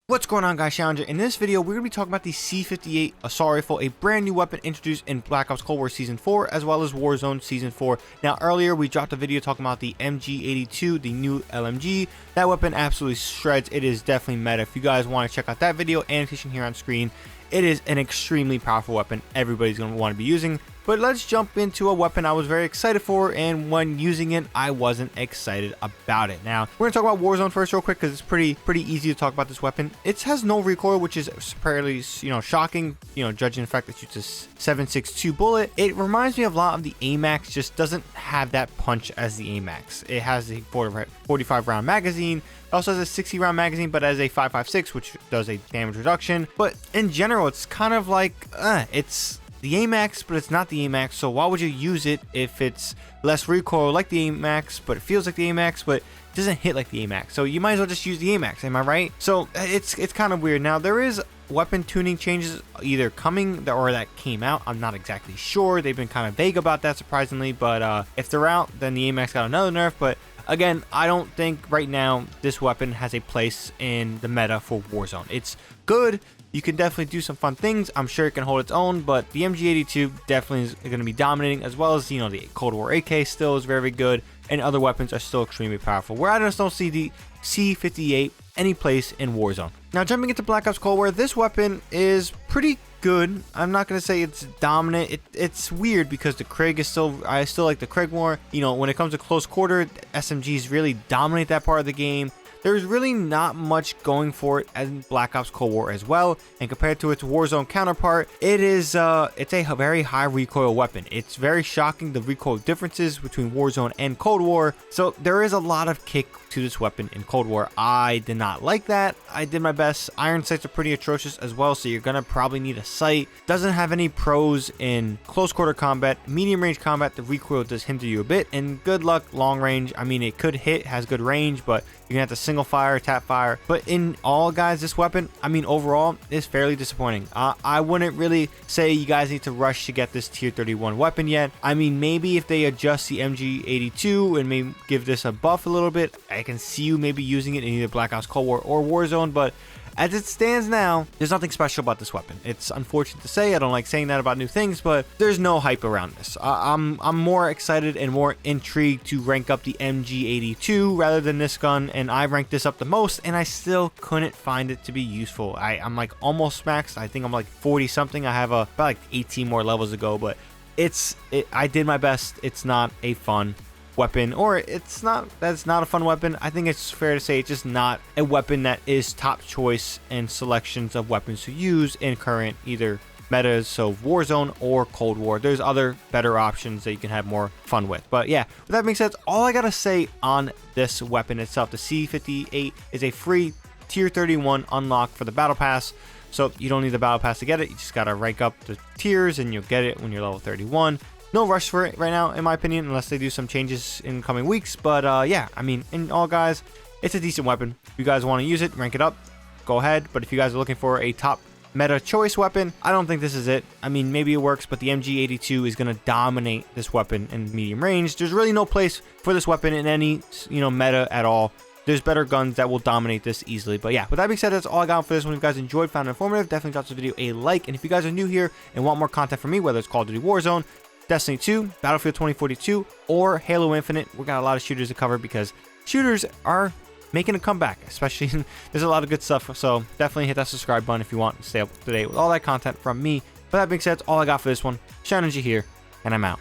What's going on, guys? ShadowNinja. In this video, we're going to be talking about the C58 assault rifle, a brand new weapon introduced in Black Ops Cold War Season 4, as well as Warzone Season 4. Now, earlier, we dropped a video talking about the MG82, the new LMG. That weapon absolutely shreds. It is definitely meta. If you guys want to check out that video, annotation here on screen, it is an extremely powerful weapon everybody's going to want to be using. But let's jump into a weapon I was very excited for, and when using it, I wasn't excited about it. Now, we're going to talk about Warzone first real quick, because it's pretty easy to talk about this weapon. It has no recoil, which is fairly, shocking, judging the fact that it shoots a 7.62 bullet. It reminds me of a lot of the AMAX, just doesn't have that punch as the AMAX. It has a 45 round magazine. It also has a 60 round magazine, but as a 5.56, which does a damage reduction. But in general, it's kind of like, it's the AMAX, but it's not the AMAX. So why would you use it if it's less recoil like the AMAX, but it feels like the AMAX, but it doesn't hit like the AMAX? So you might as well just use the AMAX, am I right? So it's kind of weird. Now, there is weapon tuning changes either coming or that came out. I'm not exactly sure. They've been kind of vague about that, surprisingly, but if they're out, then the AMAX got another nerf. But again, I don't think right now this weapon has a place in the meta for Warzone. It's good. You can definitely do some fun things. I'm sure it can hold its own, but the MG82 definitely is going to be dominating, as well as, the Cold War AK still is very good, and other weapons are still extremely powerful, where I just don't see the C58 any place in Warzone. Now, jumping into Black Ops Cold War, this weapon is pretty good. I'm not going to say it's dominant. It's weird because the Krig is I still like the Krig more. When it comes to close quarter, SMGs really dominate that part of the game. There's really not much going for it in Black Ops Cold War as well, and compared to its Warzone counterpart, it's a very high recoil weapon. It's very shocking, the recoil differences between Warzone and Cold War, so there is a lot of kick to this weapon in Cold War. I did not like that. I did my best. Iron sights are pretty atrocious as well, so you're gonna probably need a sight. Doesn't have any pros in close quarter combat. Medium range combat, the recoil does hinder you a bit, and good luck long range. I mean, it could hit, has good range, but you're gonna have to single fire, tap fire. But in all, guys, this weapon, overall, is fairly disappointing. I wouldn't really say you guys need to rush to get this tier 31 weapon yet. Maybe if they adjust the MG82 and maybe give this a buff a little bit, I can see you maybe using it in either Black Ops Cold War or Warzone, but as it stands now, there's nothing special about this weapon. It's unfortunate to say. I don't like saying that about new things, but there's no hype around this. I'm more excited and more intrigued to rank up the MG82 rather than this gun, and I ranked this up the most, and I still couldn't find it to be useful. I'm like almost maxed. I think I'm like 40 something. I have about like 18 more levels to go, but I did my best. It's not a fun weapon, or that's not a fun weapon. I think it's fair to say it's just not a weapon that is top choice in selections of weapons to use in current either metas, so Warzone or Cold War. There's other better options that you can have more fun with. But yeah, with that being said, all I gotta say on this weapon itself, the C58 is a free tier 31 unlock for the battle pass. So you don't need the battle pass to get it. You just gotta rank up the tiers and you'll get it when you're level 31. No rush for it right now, in my opinion, unless they do some changes in coming weeks. But yeah, in all, guys, it's a decent weapon. If you guys want to use it, rank it up, go ahead. But if you guys are looking for a top meta choice weapon, I don't think this is it. Maybe it works, but the MG82 is going to dominate this weapon in medium range. There's really no place for this weapon in any, meta at all. There's better guns that will dominate this easily. But yeah, with that being said, that's all I got for this one. If you guys enjoyed, found it informative, definitely drop this video a like. And if you guys are new here and want more content from me, whether it's Call of Duty Warzone, Destiny 2, Battlefield 2042, or Halo Infinite, we got a lot of shooters to cover because shooters are making a comeback, especially there's a lot of good stuff. So definitely hit that subscribe button if you want to stay up to date with all that content from me. But that being said, that's all I got for this one. ShadowNinja here, and I'm out.